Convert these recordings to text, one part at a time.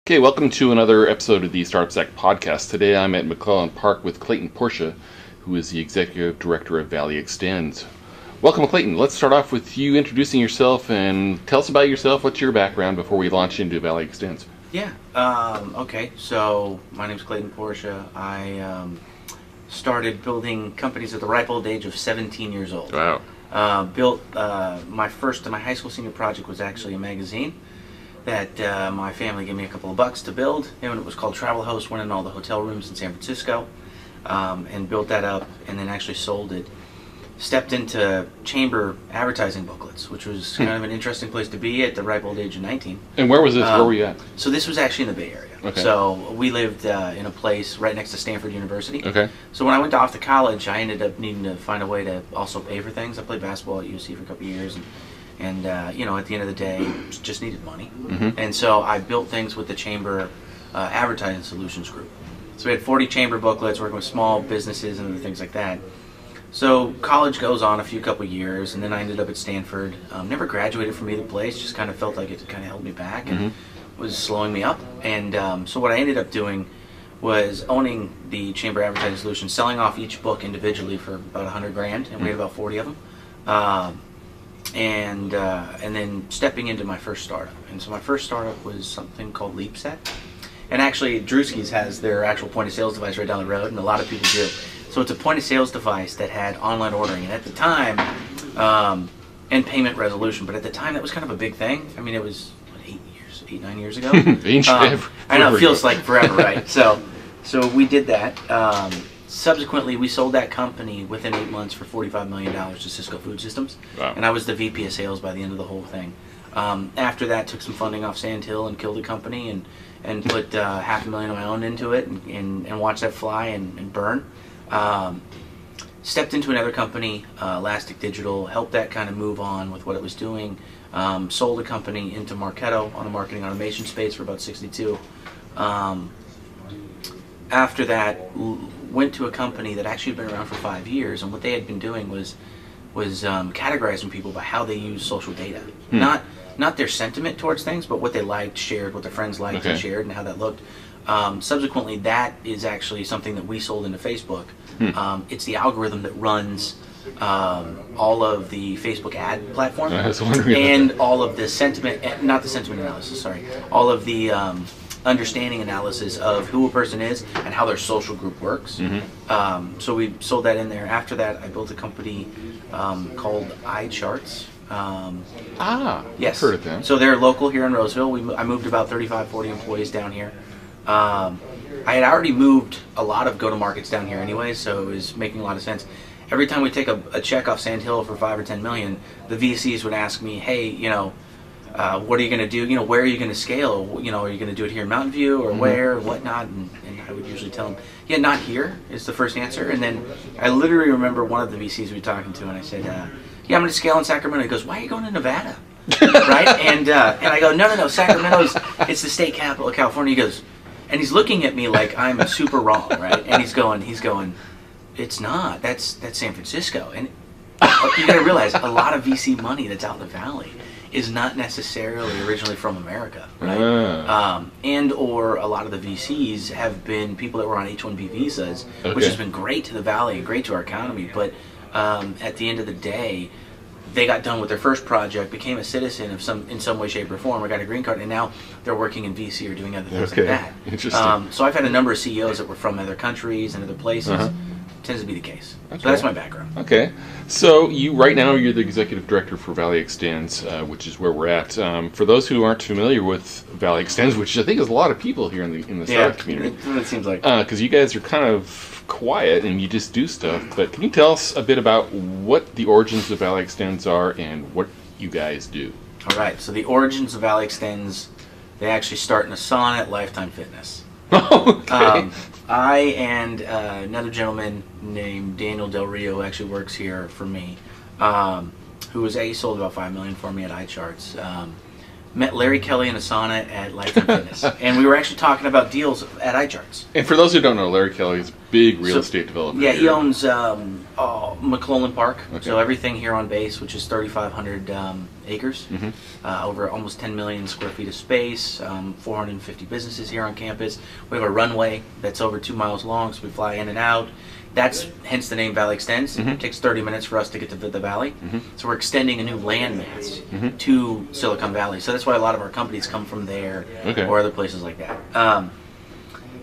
Okay, welcome to another episode of the Startup Stack podcast. Today I'm at McClellan Park with Clayton Porsche, who is the Executive Director of ValleyExtends. Welcome, Clayton. Let's start off with you introducing yourself and tell us about yourself. What's your background before we launch into ValleyExtends? Yeah, okay, so my name's Clayton Porsche. I started building companies at the ripe old age of 17 years old. Wow. Built my high school senior project was actually a magazine that my family gave me a couple of bucks to build, and it was called Travel Host. Went in all the hotel rooms in San Francisco and built that up, and then actually sold it. Stepped into chamber advertising booklets, which was kind of an interesting place to be at the ripe old age of 19. And where was this? Where were you at? So this was actually in the Bay Area. Okay. So we lived in a place right next to Stanford University. Okay. So when I went off to college, I ended up needing to find a way to also pay for things. I played basketball at UC for a couple of years, and you know, at the end of the day, just needed money. Mm-hmm. And so I built things with the Chamber Advertising Solutions Group. So we had 40 chamber booklets working with small businesses and other things like that. So college goes on a couple years, and then I ended up at Stanford. Never graduated from either place, just kind of felt like it kind of held me back and was slowing me up. And so what I ended up doing was owning the Chamber Advertising Solutions, selling off each book individually for about 100 grand, and we had about 40 of them. And then stepping into my first startup. And so my first startup was something called LeapSet. And actually, Drewski's has their actual point of sales device right down the road, and a lot of people do. So it's a point of sales device that had online ordering, and at the time, and payment resolution. But at the time, that was kind of a big thing. I mean, it was what, 9 years ago. I know, it feels like forever, right? So we did that. Subsequently, we sold that company within 8 months for $45 million to Cisco Food Systems. Wow. And I was the VP of sales by the end of the whole thing. After that, took some funding off Sand Hill and killed the company and put $500,000 of my own into it and watched that fly and burn. Stepped into another company, Elastic Digital, helped that kind of move on with what it was doing. Sold a company into Marketo on the marketing automation space for about 62. After that, went to a company that actually had been around for 5 years, and what they had been doing was categorizing people by how they use social data. Not their sentiment towards things, but what they liked, shared, what their friends liked and shared, and how that looked. Subsequently, that is actually something that we sold into Facebook. It's the algorithm that runs all of the Facebook ad platform and all of the sentiment, not the sentiment analysis, sorry, all of the understanding analysis of who a person is and how their social group works. So we sold that in there. After that, I built a company called iCharts. Yes. I've heard of them. So they're local here in Roseville. I moved about 35, 40 employees down here. I had already moved a lot of go-to-markets down here anyway, so it was making a lot of sense. Every time we take a check off Sand Hill for 5 or 10 million, the VCs would ask me, hey, you know, what are you going to do? You know, where are you going to scale? You know, are you going to do it here in Mountain View or where or whatnot? And I would usually tell them, yeah, not here is the first answer. And then I literally remember one of the VCs we were talking to, and I said, yeah, I'm going to scale in Sacramento. He goes, why are you going to Nevada? Right? And I go, no, Sacramento's, it's the state capital of California. He goes, and he's looking at me like I'm super wrong, right? And he's going, it's not. That's San Francisco. And you got to realize a lot of VC money that's out in the valley is not necessarily originally from America, right? And or a lot of the VCs have been people that were on H-1B visas, which has been great to the valley and great to our economy. But at the end of the day, they got done with their first project, became a citizen in some way, shape, or form, or got a green card, and now they're working in VC or doing other things like that. Interesting. So I've had a number of CEOs that were from other countries and other places. Tends to be the case. Okay. So that's my background. Okay. So right now you're the executive director for ValleyExtends, which is where we're at. For those who aren't familiar with ValleyExtends, which I think is a lot of people here in the startup community, that's what it seems like. Because you guys are kind of quiet and you just do stuff. But can you tell us a bit about what the origins of ValleyExtends are and what you guys do? All right. So the origins of ValleyExtends, they actually start in a sauna at Lifetime Fitness. Okay. I and another gentleman named Daniel Del Rio, who actually works here for me, who was sold about $5 million for me at iCharts, met Larry Kelly in a sauna at Life and Fitness. And we were actually talking about deals at iCharts. And for those who don't know, Larry Kelly is a big real estate developer. Yeah, here. he owns McClellan Park. Okay. So everything here on base, which is 3,500 acres, over almost 10 million square feet of space, 450 businesses here on campus. We have a runway that's over 2 miles long, so we fly in and out. That's hence the name ValleyExtends. It takes 30 minutes for us to get to the valley. So we're extending a new landmass to Silicon Valley. So that's why a lot of our companies come from there or other places like that.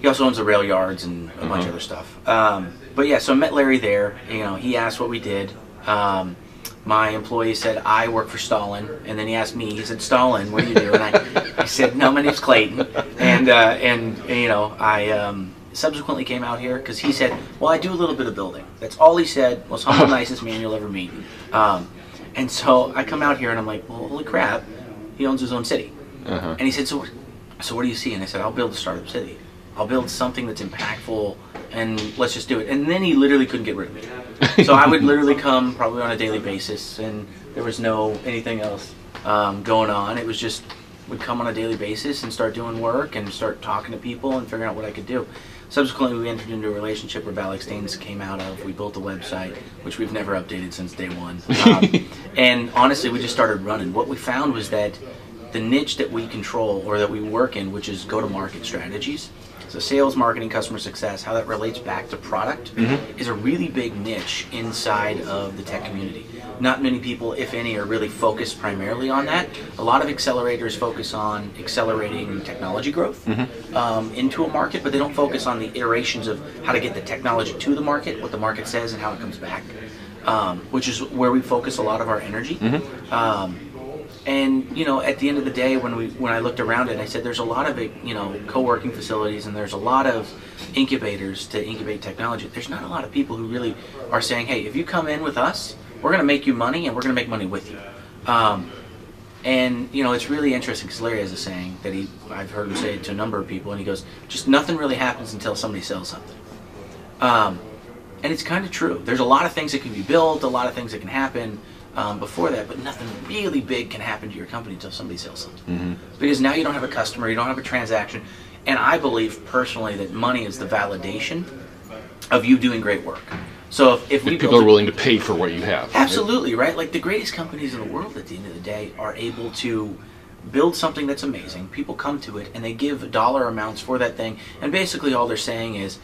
He also owns the rail yards and a bunch of other stuff. But yeah, so I met Larry there. You know, he asked what we did. My employee said, I work for Stalin. And then he asked me, he said, Stalin, what do you do? And I said, no, my name's Clayton. And you know, I subsequently came out here because he said, well, I do a little bit of building. That's all he said. Most humble, nicest man you'll ever meet. And so I come out here and I'm like, well, holy crap, he owns his own city. And he said, so what do you see? And I said, I'll build a startup city. I'll build something that's impactful and let's just do it. And then he literally couldn't get rid of me. So I would literally come probably on a daily basis and there was no anything else going on. It was just, would come on a daily basis and start doing work and start talking to people and figuring out what I could do. Subsequently, we entered into a relationship where ValleyExtends came out of. We built a website, which we've never updated since day one. And honestly, we just started running. What we found was that the niche that we control or that we work in, which is go-to-market strategies, so sales, marketing, customer success, how that relates back to product, is a really big niche inside of the tech community. Not many people, if any, are really focused primarily on that. A lot of accelerators focus on accelerating technology growth into a market, but they don't focus on the iterations of how to get the technology to the market, what the market says, and how it comes back, which is where we focus a lot of our energy. And you know, at the end of the day, when I looked around it, I said there's a lot of co-working facilities and there's a lot of incubators to incubate technology. There's not a lot of people who really are saying, hey, if you come in with us, we're going to make you money and we're going to make money with you. And you know, it's really interesting because Larry has a saying that I've heard him say it to a number of people, and he goes, just nothing really happens until somebody sells something. And it's kind of true. There's a lot of things that can be built, a lot of things that can happen before that, but nothing really big can happen to your company until somebody sells something. Because now you don't have a customer, you don't have a transaction, and I believe personally that money is the validation of you doing great work. So if people are willing to pay for what you have. Absolutely, right? Like the greatest companies in the world at the end of the day are able to build something that's amazing. People come to it and they give dollar amounts for that thing, and basically all they're saying is,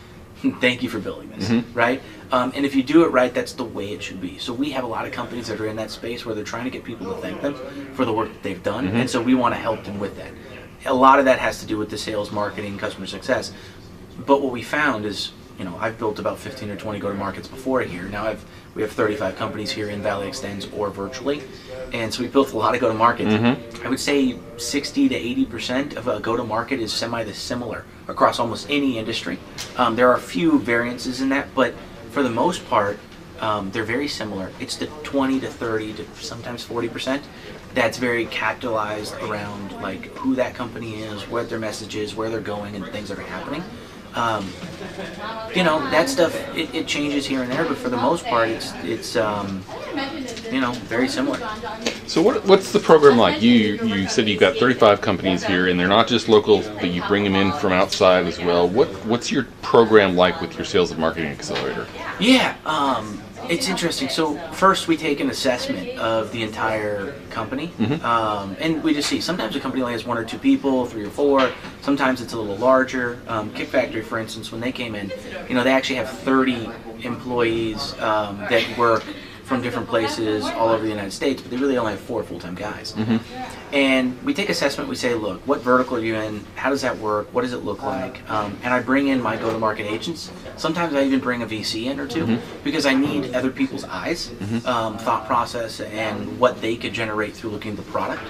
thank you for building this, right? And if you do it right, that's the way it should be. So we have a lot of companies that are in that space where they're trying to get people to thank them for the work that they've done, and so we want to help them with that. A lot of that has to do with the sales, marketing, customer success. But what we found is, you know, I've built about 15 or 20 go-to-markets before here. Now we have 35 companies here in ValleyExtends or virtually, and so we built a lot of go-to-markets. I would say 60 to 80% of a go-to-market is similar across almost any industry. There are a few variances in that, but for the most part, they're very similar. It's the 20 to 30 to sometimes 40% that's very capitalized around like who that company is, what their message is, where they're going, and things that are happening. You know, that stuff, it changes here and there, but for the most part, it's you know, very similar. So what's the program like? You said you've got 35 companies here, and they're not just local, but you bring them in from outside as well. What's your program like with your sales and marketing accelerator? Yeah, it's interesting. So first we take an assessment of the entire company, and we just see, sometimes a company only has 1 or 2 people, 3 or 4, sometimes it's a little larger. Kick Factory, for instance, when they came in, you know, they actually have 30 employees that work from different places all over the United States, but they really only have 4 full-time guys. And we take assessment, we say, look, what vertical are you in? How does that work? What does it look like? And I bring in my go-to-market agents. Sometimes I even bring a VC in or two because I need other people's eyes, thought process, and what they could generate through looking at the product.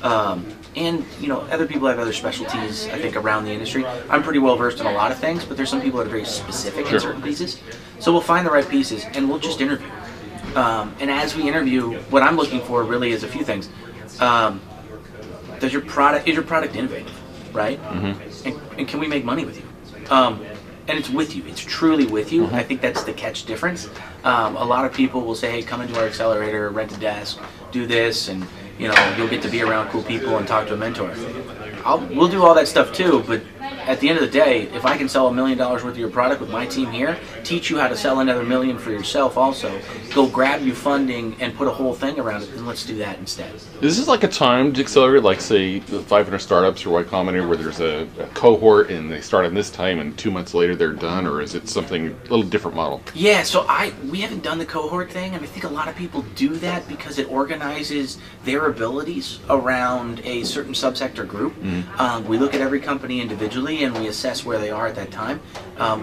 And you know, other people have other specialties, I think, around the industry. I'm pretty well versed in a lot of things, but there's some people that are very specific in certain pieces. So we'll find the right pieces and we'll just interview. And as we interview, what I'm looking for really is a few things. Is your product innovative, right? And can we make money with you? And it's with you. It's truly with you. I think that's the catch difference. A lot of people will say, hey, come into our accelerator, rent a desk, do this, and you know, you'll get to be around cool people and talk to a mentor. We'll do all that stuff too, but at the end of the day, if I can sell $1 million worth of your product with my team here, teach you how to sell another $1 million for yourself also, go grab you funding and put a whole thing around it, then let's do that instead. Is this like a timed accelerator, like say the 500 startups or Y Combinator, where there's a cohort and they start on this time and 2 months later they're done, or is it something a little different model? Yeah, so we haven't done the cohort thing, and I think a lot of people do that because it organizes their abilities around a certain subsector group. We look at every company individually and we assess where they are at that time.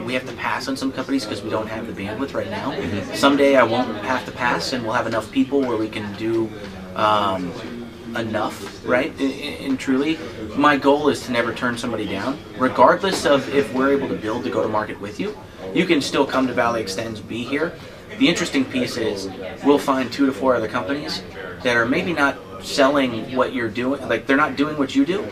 We have to pass on some companies because we don't have the bandwidth right now. Someday I won't have to pass and we'll have enough people where we can do enough, right? And truly, my goal is to never turn somebody down, regardless of if we're able to build to go to market with you. You can still come to ValleyExtends, be here. The interesting piece is we'll find 2 to 4 other companies that are maybe not selling what you're doing, like they're not doing what you do,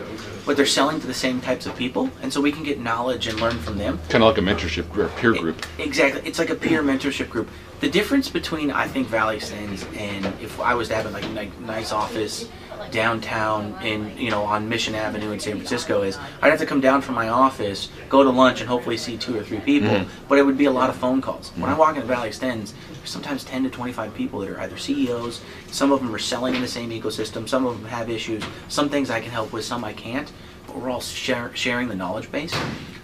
but they're selling to the same types of people, and so we can get knowledge and learn from them. Kind of like a mentorship or a peer group. Exactly. It's like a peer mentorship group. The difference between, I think, ValleyExtends and if I was to have like a nice office downtown in, you know, on Mission Avenue in San Francisco is I'd have to come down from my office, go to lunch, and hopefully see 2 or 3 people, but it would be a lot of phone calls. When I walk into ValleyExtends, there's sometimes 10 to 25 people that are either CEOs, some of them are selling in the same ecosystem, some of them have issues, some things I can help with, some I can't, but we're all sharing the knowledge base.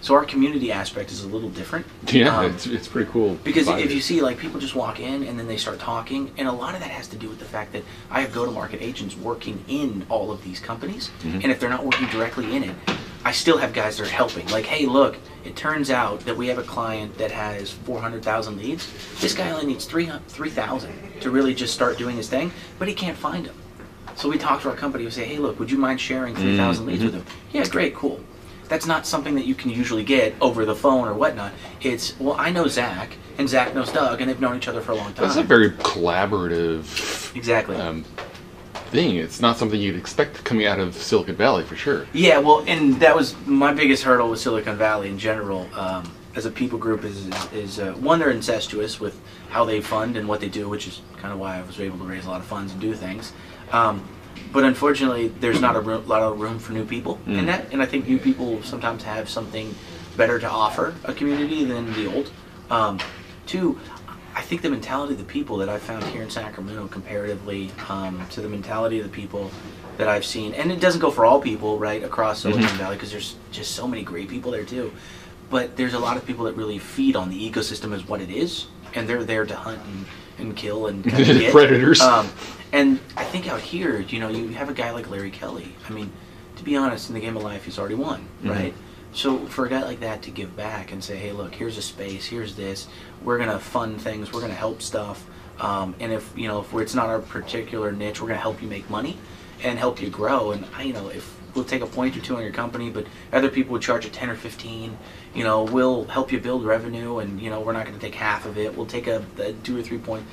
So our community aspect is a little different. Yeah, it's pretty cool. Because if you see, like, people just walk in and then they start talking, and a lot of that has to do with the fact that I have go-to-market agents working in all of these companies, and if they're not working directly in it, I still have guys that are helping. Like, hey, look, it turns out that we have a client that has 400,000 leads. This guy only needs 3,000 to really just start doing his thing, but he can't find them. So we talk to our company and say, hey, look, would you mind sharing 3,000 leads with him? Yeah, great, cool. That's not something that you can usually get over the phone or whatnot. It's, well, I know Zach, and Zach knows Doug, and they've known each other for a long time. That's a very collaborative thing. It's not something you'd expect coming out of Silicon Valley, for sure. Yeah, well, and that was my biggest hurdle with Silicon Valley in general. As a people group is one, they're incestuous with how they fund and what they do, which is kind of why I was able to raise a lot of funds and do things. But unfortunately, there's not a lot of room for new people in that, and I think new people sometimes have something better to offer a community than the old. 2, I think the mentality of the people that I've found here in Sacramento comparatively to the mentality of the people that I've seen, and it doesn't go for all people, right, across Silicon Valley, because there's just so many great people there too, but there's a lot of people that really feed on the ecosystem as what it is, and they're there to hunt and kill and kind of get. Predators. And I think out here, you know, you have a guy like Larry Kelly. I mean, to be honest, in the game of life, he's already won, right? So for a guy like that to give back and say, hey, look, here's a space, here's this, we're going to fund things, we're going to help stuff, and if, you know, if it's not our particular niche, we're going to help you make money and help you grow. And, you know, if we'll take a point or 2 on your company, but other people would charge a 10 or 15, you know, we'll help you build revenue, and, you know, we're not going to take half of it, we'll take a 2 or 3 point.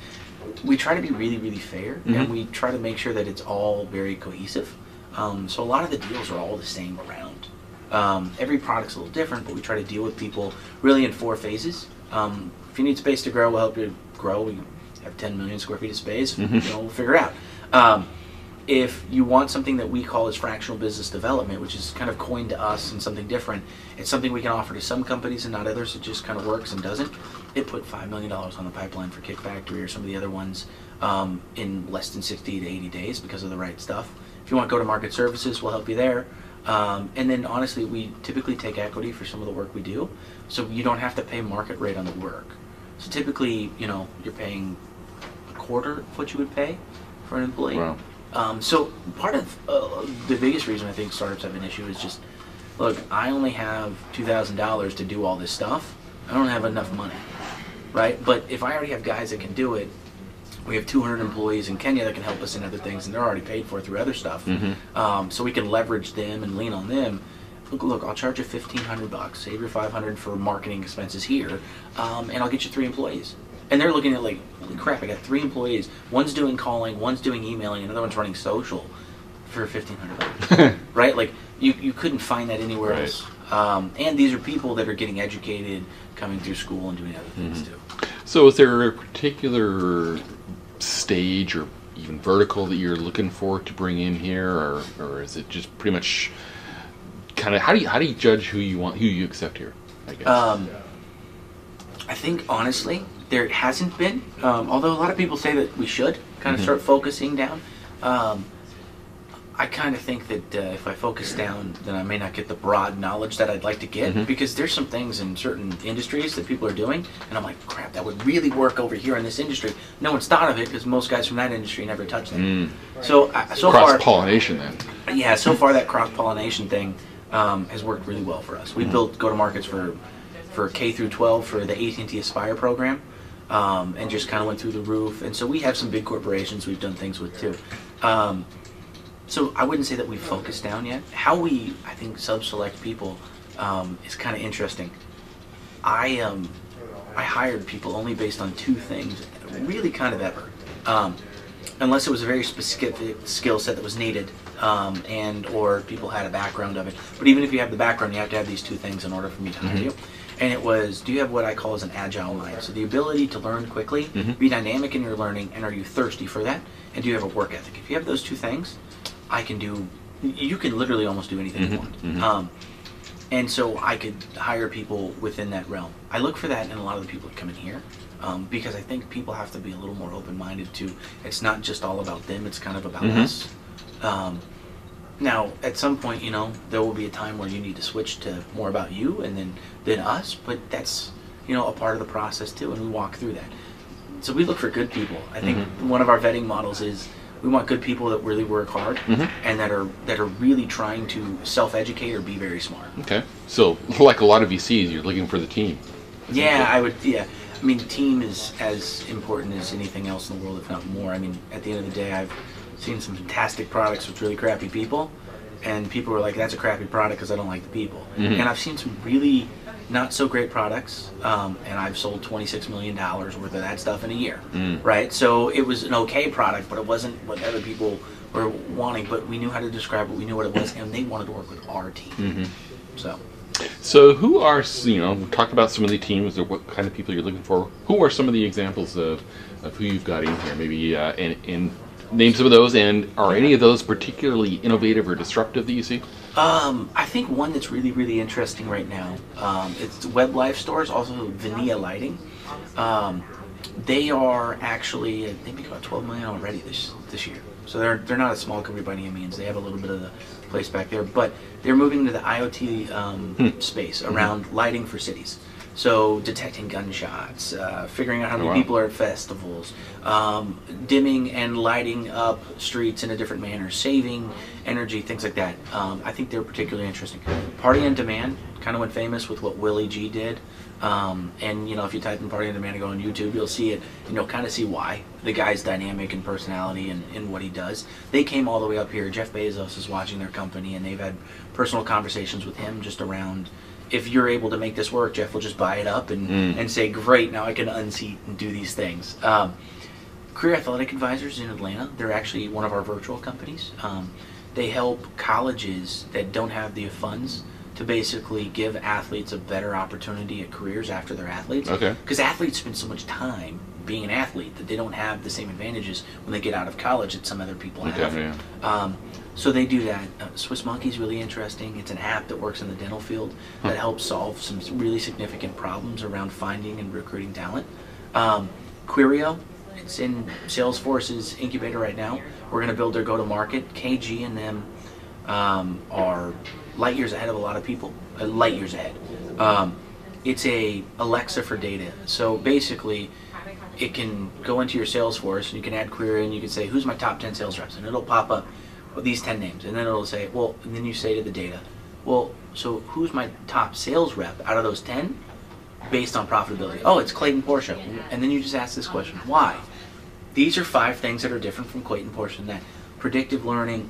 We try to be really, really fair, and we try to make sure that it's all very cohesive. So a lot of the deals are all the same around. Every product's a little different, but we try to deal with people really in 4 phases. If you need space to grow, we'll help you grow. We have 10 million square feet of space, you know, we'll figure it out. If you want something that we call as fractional business development, which is kind of coined to us and something different, it's something we can offer to some companies and not others. It just kind of works and doesn't. It put $5 million on the pipeline for Kick Factory or some of the other ones in less than 60 to 80 days because of the right stuff. If you want go-to-market services, we'll help you there. And then honestly, we typically take equity for some of the work we do, so you don't have to pay market rate on the work. So typically, you know, you're paying a quarter of what you would pay for an employee. Wow. So part of the biggest reason I think startups have an issue is just, look, I only have $2,000 to do all this stuff. I don't have enough money, right? But if I already have guys that can do it, we have 200 employees in Kenya that can help us in other things, and they're already paid for through other stuff. So we can leverage them and lean on them. Look, I'll charge you $1,500, save your $500 for marketing expenses here, and I'll get you 3 employees. And they're looking at like, holy crap, I got 3 employees. One's doing calling, one's doing emailing, another one's running social for $1,500. Right? Like, you couldn't find that anywhere else. And these are people that are getting educated, coming through school and doing other things too. So is there a particular stage or even vertical that you're looking for to bring in here, or is it just pretty much kind of how do you judge who you accept here, I guess? I think honestly there hasn't been, although a lot of people say that we should kind of start focusing down. I kind of think that if I focus down, then I may not get the broad knowledge that I'd like to get, because there's some things in certain industries that people are doing, and I'm like, crap, that would really work over here in this industry. No one's thought of it because most guys from that industry never touched it. So Cross-pollination then. Yeah, so far that cross-pollination thing has worked really well for us. We built go-to-markets for K through 12 for the AT&T Aspire program, and just kind of went through the roof. And so we have some big corporations we've done things with too. So I wouldn't say that we've focused down yet. How we, I think, sub-select people is kind of interesting. I hired people only based on two things, really kind of ever. Unless it was a very specific skill set that was needed, and or people had a background of it. But even if you have the background, you have to have these two things in order for me to hire you. And it was, do you have what I call as an agile mind? So the ability to learn quickly, be dynamic in your learning, and are you thirsty for that? And do you have a work ethic? If you have those two things, you can literally almost do anything you want. And so I could hire people within that realm. I look for that in a lot of the people that come in here, because I think people have to be a little more open-minded to, it's not just all about them, it's kind of about us. Now, at some point, there will be a time where you need to switch to more about you and then us, but that's, a part of the process too, and we walk through that. So we look for good people. I think one of our vetting models is we want good people that really work hard and that are really trying to self-educate or be very smart. Okay. So, like a lot of VCs, you're looking for the team. Yeah, I would. Yeah, I mean, team is as important as anything else in the world, if not more. I mean, at the end of the day, I've seen some fantastic products with really crappy people, and people are like, "That's a crappy product because I don't like the people." And I've seen some really not so great products, and I've sold $26 million worth of that stuff in a year, right? So it was an okay product, but it wasn't what other people were wanting, but we knew how to describe it, we knew what it was, and they wanted to work with our team. So who are, we talked about some of the teams or what kind of people you're looking for. Who are some of the examples of who you've got in here? Maybe and name some of those, and are any of those particularly innovative or disruptive that you see? I think one that's really, really interesting right now, it's Web Life Stores, also Vinea Lighting. They are actually, they make about $12 million already this year. So they're not a small company by any means. They have a little bit of the place back there, but they're moving into the IoT space around lighting for cities. So detecting gunshots, figuring out how many people are at festivals, dimming and lighting up streets in a different manner, saving energy, things like that. I think they're particularly interesting. Party on Demand kind of went famous with what Willie G did. And if you type in Party on Demand and go on YouTube, you'll see it, and you'll kind of see why. The guy's dynamic and personality and what he does. They came all the way up here. Jeff Bezos is watching their company, and they've had personal conversations with him just around, if you're able to make this work, Jeff will just buy it up and say, great, now I can unseat and do these things. Career Athletic Advisors in Atlanta, they're actually one of our virtual companies. They help colleges that don't have the funds to basically give athletes a better opportunity at careers after they're athletes. Because athletes spend so much time being an athlete that they don't have the same advantages when they get out of college that some other people have. So they do that. Swiss Monkey's really interesting. It's an app that works in the dental field that helps solve some really significant problems around finding and recruiting talent. Querio, it's in Salesforce's incubator right now. We're going to build their go-to-market. KG and them are light years ahead of a lot of people. Light years ahead. It's a Alexa for data. So basically, it can go into your Salesforce and you can add query and you can say, who's my top 10 sales reps? And it'll pop up with these 10 names. And then it'll say, well, and then you say to the data, well, so who's my top sales rep out of those 10 based on profitability? Oh, it's Clayton Porsche. And then you just ask this question, why? These are 5 things that are different from Clayton Porsche and that. Predictive learning,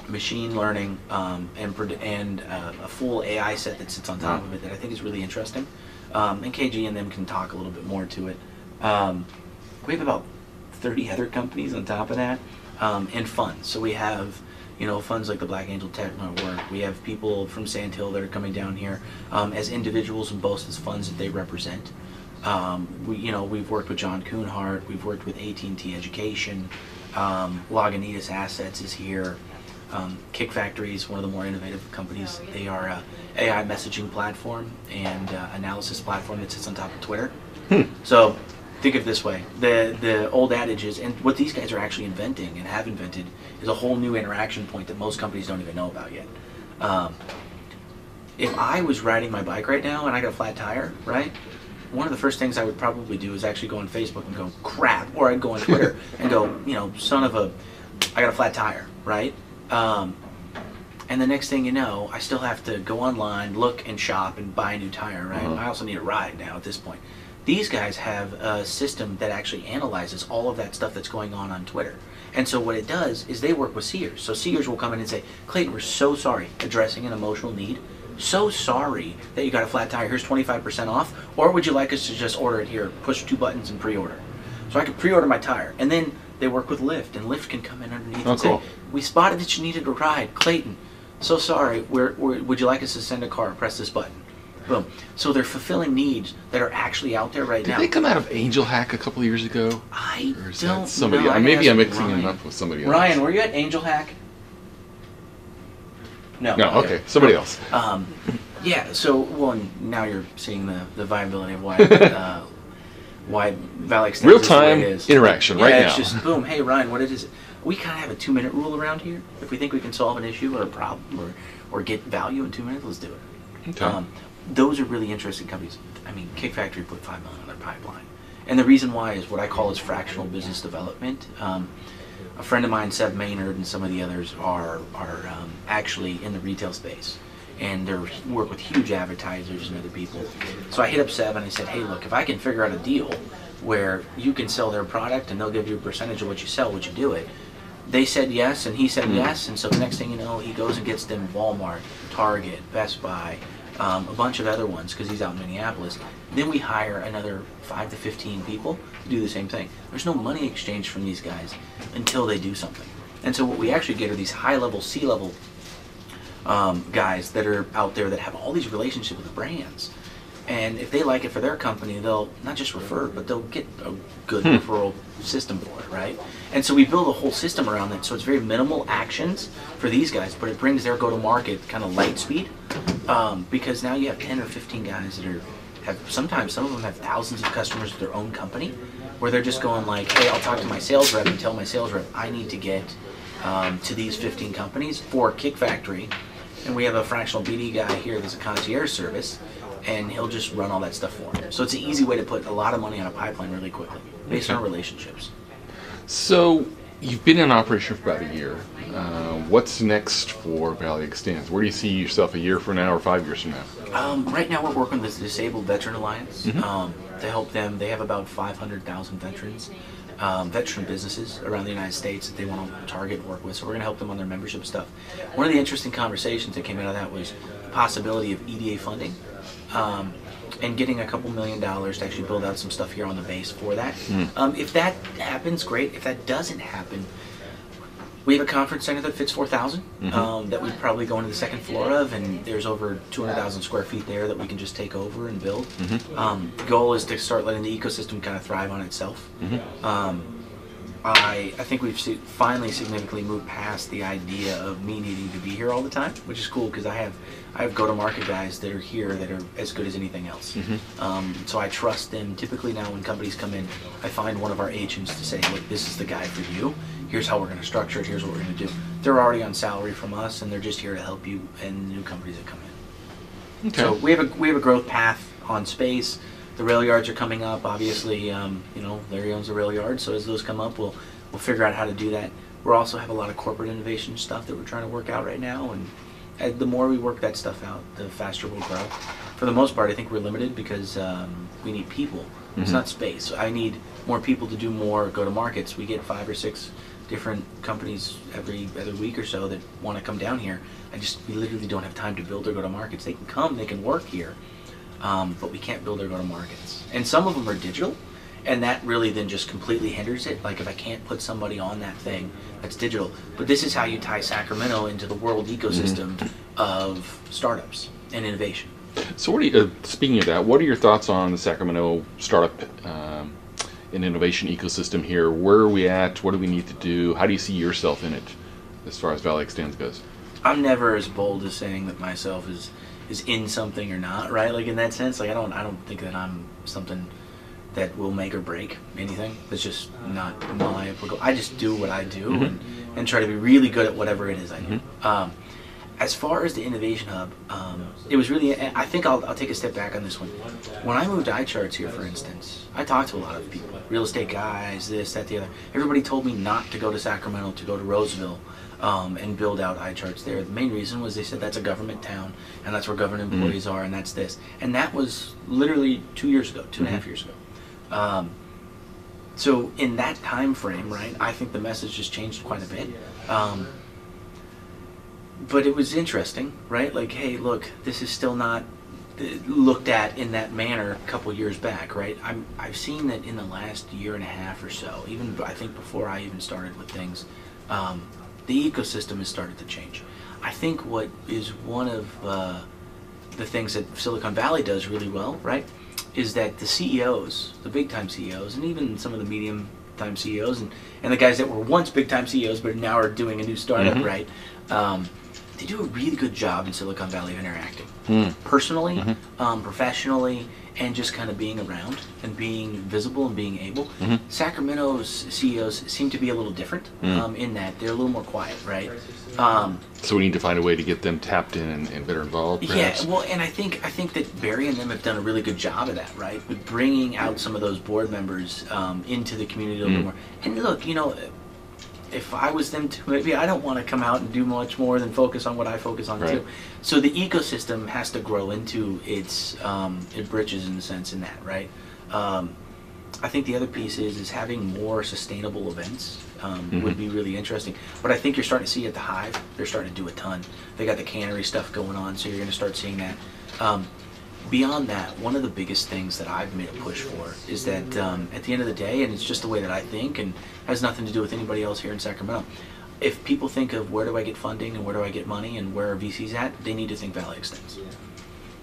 machine learning, and a full AI set that sits on top of it that I think is really interesting. And KG and them can talk a little bit more to it. We have about 30 other companies on top of that, and funds. So we have, funds like the Black Angel Tech Network. We have people from Sand Hill that are coming down here as individuals and both as funds that they represent. We've worked with John Kuhnhart. We've worked with AT&T Education. Lagunitas Assets is here. Kick Factory is one of the more innovative companies. They are a AI messaging platform and analysis platform that sits on top of Twitter. So think of it this way. The old adage is, and what these guys are actually inventing and have invented, is a whole new interaction point that most companies don't even know about yet. If I was riding my bike right now and I got a flat tire, right? One of the first things I would probably do is actually go on Facebook and go, crap, or I'd go on Twitter and go, son of a, I got a flat tire, right? And the next thing you know, I still have to go online, look and shop and buy a new tire, right? I also need a ride now at this point. These guys have a system that actually analyzes all of that stuff that's going on Twitter. And so what it does is they work with seers. So seers will come in and say, Clayton, we're so sorry, addressing an emotional need. So sorry that you got a flat tire. Here's 25% off. Or would you like us to just order it here, push 2 buttons and pre-order? So I could pre-order my tire. And then they work with Lyft, and Lyft can come in underneath and say, we spotted that you needed a ride. Clayton, so sorry, would you like us to send a car? Press this button. Boom. So they're fulfilling needs that are actually out there right now. Did they come out of Angel Hack a couple of years ago? I don't somebody know. Maybe I'm mixing them up with somebody else. Ryan, were you at Angel Hack? No. No, okay. Somebody else. Yeah, so, well, now you're seeing the viability of why ValleyExtends real-time is interaction right now. It's just, boom, hey, Ryan, what is it? We kind of have a 2-minute rule around here. If we think we can solve an issue or a problem or get value in 2 minutes, let's do it. Okay. Those are really interesting companies. I mean, Kick Factory put $5 million on their pipeline. And the reason why is what I call is fractional business development. A friend of mine, Seb Maynard, and some of the others are actually in the retail space. And they work with huge advertisers and other people. So I hit up Seb and I said, hey, look, if I can figure out a deal where you can sell their product and they'll give you a percentage of what you sell, would you do it? They said yes, and he said yes, and so the next thing you know, he goes and gets them Walmart, Target, Best Buy, a bunch of other ones because he's out in Minneapolis. Then we hire another 5 to 15 people to do the same thing. There's no money exchange from these guys until they do something. And so what we actually get are these high-level, C-level guys that are out there that have all these relationships with the brands. And if they like it for their company, they'll not just refer, but they'll get a good referral system for it, right? And so we build a whole system around that. So it's very minimal actions for these guys, but it brings their go-to-market kind of light speed because now you have 10 or 15 guys that sometimes some of them have thousands of customers of their own company where they're just going like, hey, I'll talk to my sales rep and tell my sales rep I need to get to these 15 companies for Kick Factory. And we have a fractional BD guy here that's a concierge service, and he'll just run all that stuff for him. So it's an easy way to put a lot of money on a pipeline really quickly, based on relationships. So you've been in operation for about a year. What's next for ValleyExtends? Where do you see yourself a year from now or 5 years from now? Right now we're working with the Disabled Veteran Alliance to help them. They have about 500,000 veterans, veteran businesses around the United States that they want to target and work with. So we're going to help them on their membership stuff. One of the interesting conversations that came out of that was the possibility of EDA funding. And getting a couple $1 million to actually build out some stuff here on the base for that. If that happens, great. If that doesn't happen, we have a conference center that fits 4,000 that we'd probably go into the second floor of, and there's over 200,000 square feet there that we can just take over and build. The goal is to start letting the ecosystem kind of thrive on itself. I think we've finally significantly moved past the idea of me needing to be here all the time, which is cool because I have go-to-market guys that are here that are as good as anything else. So I trust them. Typically now when companies come in, I find one of our agents to say, look, this is the guy for you. Here's how we're going to structure it. Here's what we're going to do. They're already on salary from us, and they're just here to help you and new companies that come in. So we have a growth path on space. The rail yards are coming up. Obviously, Larry owns the rail yard, so as those come up, we'll figure out how to do that. We also have a lot of corporate innovation stuff that we're trying to work out right now, and the more we work that stuff out, the faster we'll grow. For the most part, I think we're limited because we need people. It's not space. I need more people to do more go-to-markets. We get 5 or 6 different companies every other week or so that want to come down here. We literally don't have time to build their go-to-markets. They can come, they can work here. But we can't build their go-to-markets. And some of them are digital, and that really then just completely hinders it. Like if I can't put somebody on that thing, that's digital. But this is how you tie Sacramento into the world ecosystem of startups and innovation. So speaking of that, what are your thoughts on the Sacramento startup an innovation ecosystem here. Where are we at? What do we need to do? How do you see yourself in it as far as ValleyExtends goes? I'm never as bold as saying that myself is in something or not, right? Like in that sense, like I don't think that I'm something that will make or break anything. That's just not my applicable. I just do what I do and try to be really good at whatever it is I do. As far as the Innovation Hub, it was really, I think I'll take a step back on this one. When I moved iCharts here, for instance, I talked to a lot of people, real estate guys, this, that, the other. Everybody told me not to go to Sacramento, to go to Roseville and build out iCharts there. The main reason was they said that's a government town and that's where government employees are and that's this. And that was literally 2 years ago, 2.5 years ago. So in that time frame, right, I think the message has changed quite a bit. But it was interesting, right? Like, hey, look, this is still not looked at in that manner a couple years back, right? I've seen that in the last year and a half or so, even I think before I even started with things, the ecosystem has started to change. I think what is one of the things that Silicon Valley does really well, right, is that the CEOs, the big-time CEOs, and even some of the medium-time CEOs, and the guys that were once big-time CEOs but now are doing a new startup, right, they do a really good job in Silicon Valley of interacting personally, professionally, and just kind of being around and being visible and being able. Sacramento's CEOs seem to be a little different in that they're a little more quiet, right? So we need to find a way to get them tapped in and better involved, perhaps? Yeah, well, and I think that Barry and them have done a really good job of that, right? With bringing out some of those board members into the community a little bit more. And look, you know, if I was them too, maybe I don't want to come out and do much more than focus on what I focus on too. So the ecosystem has to grow into its britches in a sense in that, right? I think the other piece is having more sustainable events would be really interesting. But I think you're starting to see at the Hive, they're starting to do a ton. They got the cannery stuff going on, so you're going to start seeing that. Beyond that, one of the biggest things that I've made a push for is that at the end of the day, and it's just the way that I think and has nothing to do with anybody else here in Sacramento, if people think of where do I get funding and where do I get money and where are VCs at, they need to think ValleyExtends.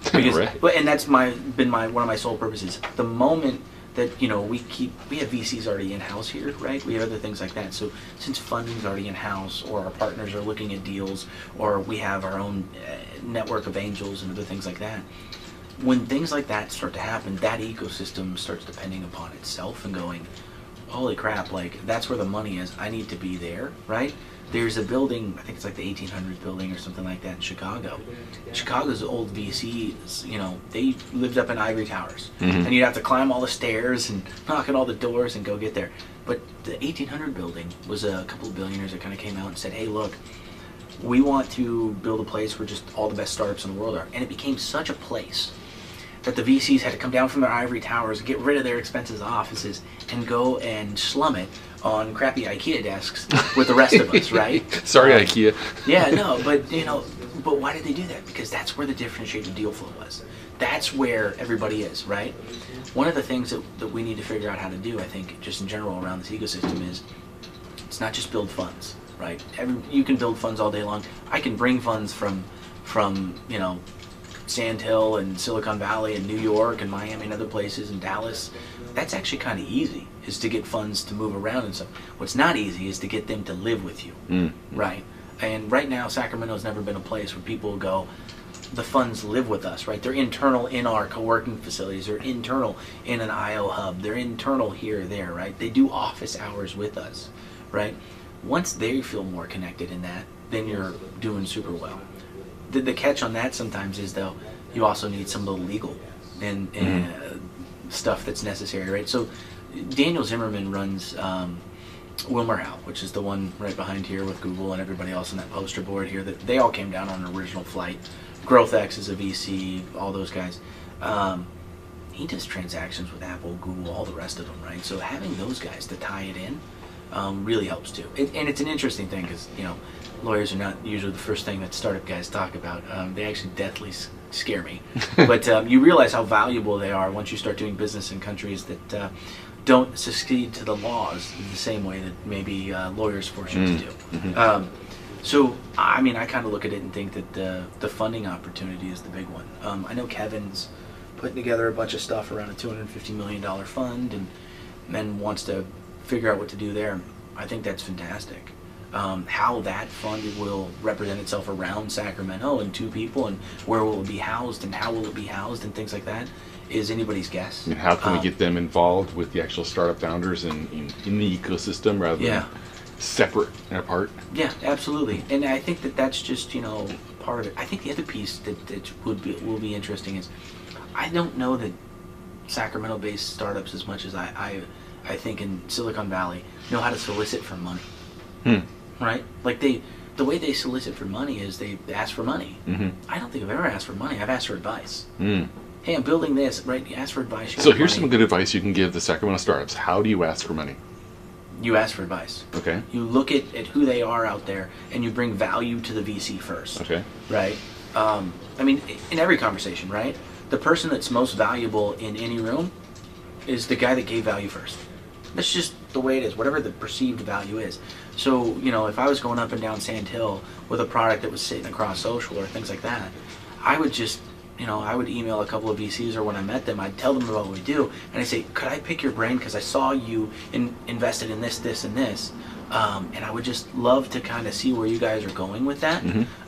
Because, and that's been one of my sole purposes. The moment that, you know, we have VCs already in-house here, right? We have other things like that. So since funding's already in-house, or our partners are looking at deals, or we have our own network of angels and other things like that, when things like that start to happen, that ecosystem starts depending upon itself and going, holy crap, like that's where the money is. I need to be there, right? There's a building, I think it's like the 1800s building or something like that in Chicago. Chicago's old VCs, you know, they lived up in ivory towers. And you'd have to climb all the stairs and knock on all the doors and go get there. But the 1800 building was a couple of billionaires that kind of came out and said, hey, look, we want to build a place where just all the best startups in the world are. And it became such a place that the VCs had to come down from their ivory towers, get rid of their expensive offices, and go and slum it on crappy IKEA desks with the rest of us, right? Sorry, IKEA. Yeah, no, but you know, but why did they do that? Because that's where the differentiated deal flow was. That's where everybody is, right? One of the things that we need to figure out how to do, I think, just in general around this ecosystem is, it's not just build funds, right? You can build funds all day long. I can bring funds from you know, Sand Hill and Silicon Valley and New York and Miami and other places and Dallas. That's actually kind of easy, is to get funds to move around and stuff. What's not easy is to get them to live with you, right? And right now, Sacramento's never been a place where people go, the funds live with us, right? They're internal in our co-working facilities. They're internal in an IO hub. They're internal here or there, right? They do office hours with us, right? Once they feel more connected in that, then you're doing super well. The catch on that sometimes is, though, you also need some of the legal and stuff that's necessary, right? So Daniel Zimmerman runs WilmerHow, which is the one right behind here with Google and everybody else on that poster board here. That they all came down on an original flight. GrowthX is a VC, all those guys. He does transactions with Apple, Google, all the rest of them, right? So having those guys to tie it in really helps too. And it's an interesting thing because, you know, lawyers are not usually the first thing that startup guys talk about. They actually deathly scare me. But you realize how valuable they are once you start doing business in countries that don't succeed to the laws in the same way that maybe lawyers force you to do. So, I mean, I kind of look at it and think that the funding opportunity is the big one. I know Kevin's putting together a bunch of stuff around a $250 million fund, and and wants to figure out what to do there, I think that's fantastic. How that fund will represent itself around Sacramento and 2 people, and where will it be housed and how will it be housed and things like that is anybody's guess. And how can we get them involved with the actual startup founders in the ecosystem rather than separate and apart? Yeah, absolutely. And I think that's just, part of it. I think the other piece that will be interesting is I don't know that Sacramento-based startups, as much as I think in Silicon Valley, know how to solicit for money. Right? Like the way they solicit for money is they ask for money. I don't think I've ever asked for money. I've asked for advice. Hey, I'm building this, right? You ask for advice. So here's some good advice you can give the Sacramento startups. How do you ask for money? You ask for advice. Okay. You look at who they are out there, and you bring value to the VC first. Okay. Right? I mean, in every conversation, right? The person that's most valuable in any room is the guy that gave value first. That's just the way it is, whatever the perceived value is. So, if I was going up and down Sand Hill with a product that was sitting across social or things like that, I would just, I would email a couple of VCs, or when I met them, I'd tell them about what we do, and I'd say, could I pick your brain, because I saw you invested in this, this, and this, and I would just love to kind of see where you guys are going with that.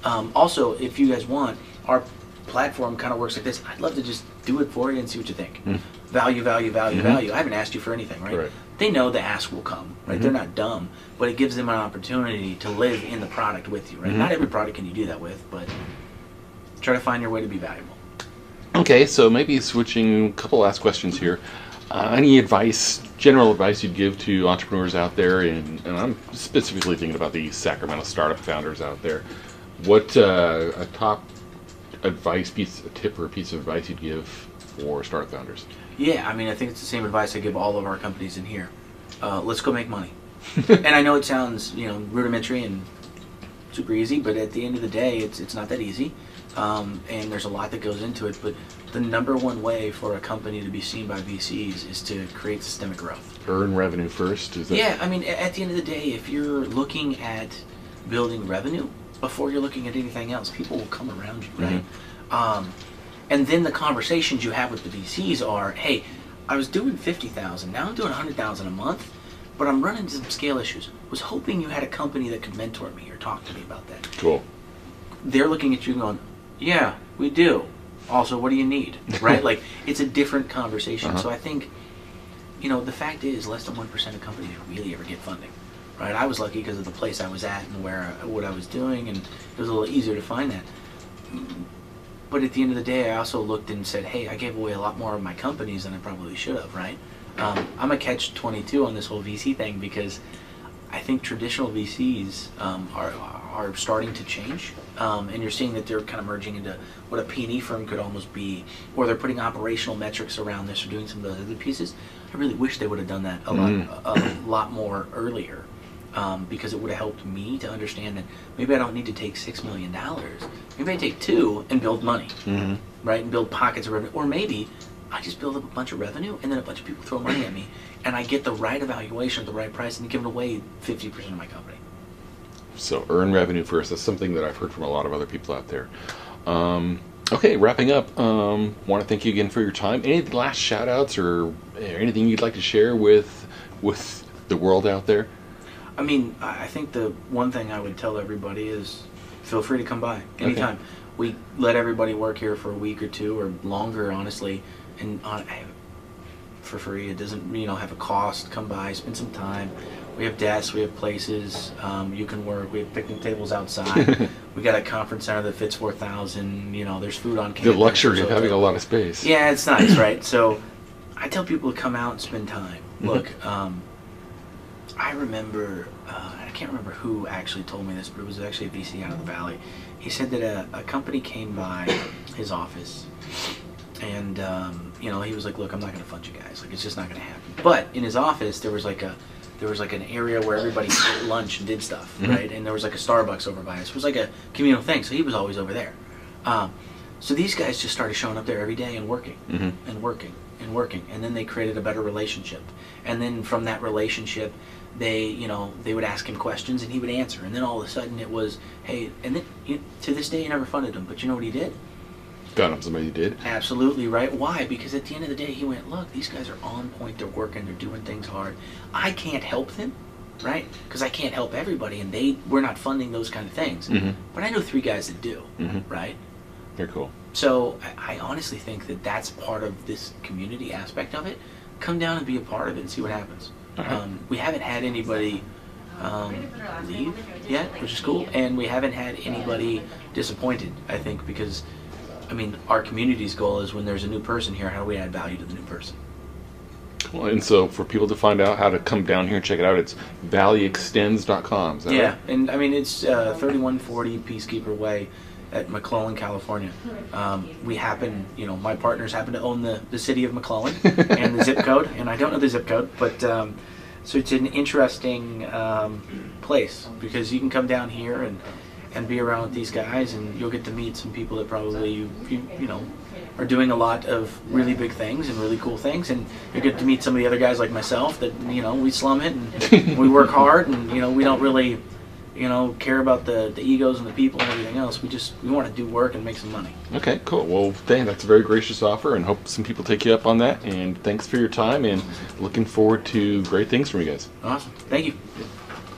Also, if you guys want, our platform kind of works like this. I'd love to just do it for you and see what you think. Value, value, value, value. I haven't asked you for anything, right? They know the ask will come, right? They're not dumb, but it gives them an opportunity to live in the product with you, right? Not every product can you do that with, but try to find your way to be valuable. Okay, so maybe switching, a couple last questions here. Any advice, general advice you'd give to entrepreneurs out there, and I'm specifically thinking about the Sacramento startup founders out there. What a top advice, a tip or a piece of advice you'd give for startup founders? Yeah, I mean, I think it's the same advice I give all of our companies in here. Let's go make money. And I know it sounds, rudimentary and super easy, but at the end of the day, it's not that easy. And there's a lot that goes into it, but the #1 way for a company to be seen by VCs is to create systemic growth. Earn revenue first? Is that... Yeah, I mean, at the end of the day, if you're looking at building revenue before you're looking at anything else, people will come around you, right? And then the conversations you have with the VCs are, hey, I was doing 50,000, now I'm doing 100,000 a month, but I'm running into some scale issues. Was hoping you had a company that could mentor me or talk to me about that. Cool. They're looking at you and going, yeah, we do. Also, what do you need? Right? Like, it's a different conversation. So I think, the fact is less than 1% of companies really ever get funding. Right? I was lucky because of the place I was at and what I was doing, and it was a little easier to find that. But at the end of the day, I also looked and said, hey, I gave away a lot more of my companies than I probably should have, right? I'm a catch-22 on this whole VC thing, because I think traditional VCs are starting to change, and you're seeing that they're kind of merging into what a P&E firm could almost be, or they're putting operational metrics around this or doing some of those other pieces. I really wish they would have done that a lot more earlier. Because it would have helped me to understand that maybe I don't need to take $6 million. Maybe I take 2 and build money, right? And build pockets of revenue. Or maybe I just build up a bunch of revenue and then a bunch of people throw money at me and I get the right evaluation at the right price and give it away 50% of my company. So earn revenue first. That's something that I've heard from a lot of other people out there. Okay, wrapping up, want to thank you again for your time. Any last shout outs or anything you'd like to share with the world out there? I mean, I think the one thing I would tell everybody is feel free to come by anytime. Okay. We let everybody work here for a week or 2 or longer, honestly, and for free. It doesn't, have a cost. Come by, spend some time. We have desks, we have places you can work. We have picnic tables outside. We got a conference center that fits 4,000. There's food on campus. The luxury of having a lot of space. Yeah, it's nice, right? So I tell people to come out and spend time. Look, I remember, I can't remember who actually told me this, but it was actually a VC out of the Valley. He said that a company came by his office, and he was like, "Look, I'm not going to fund you guys. Like, it's just not going to happen." But in his office, there was like an area where everybody ate lunch and did stuff, right? And there was like a Starbucks over by us. It was like a communal thing, so he was always over there. So these guys just started showing up there every day and working and working and working, and then they created a better relationship. And then from that relationship, they would ask him questions and he would answer. And then all of a sudden it was, hey, and then to this day he never funded him. But you know what he did? Got him somebody who did. Absolutely, right? Why? Because at the end of the day, he went, look, these guys are on point, they're working, they're doing things hard. I can't help them, right? Because I can't help everybody, and we're not funding those kind of things. But I know 3 guys that do, right? Very cool. So I honestly think that that's part of this community aspect of it. Come down and be a part of it and see what happens. We haven't had anybody leave yet, which is cool, and we haven't had anybody disappointed, I think, because I mean, our community's goal is when there's a new person here, how do we add value to the new person? Cool. And so for people to find out how to come down here and check it out, it's ValleyExtends.com. Is that right? And I mean, it's 3140 Peacekeeper Way at McClellan, California. We happen, my partners happen to own the city of McClellan and the zip code, and I don't know the zip code, but so it's an interesting place because you can come down here and be around with these guys, and you'll get to meet some people that probably you are doing a lot of really big things and really cool things, and you get to meet some of the other guys like myself that we slum it and we work hard, and we don't really care about the egos and the people and everything else. We want to do work and make some money. Okay, cool. Well, that's a very gracious offer, and hope some people take you up on that. And thanks for your time, and looking forward to great things from you guys. Awesome. Thank you.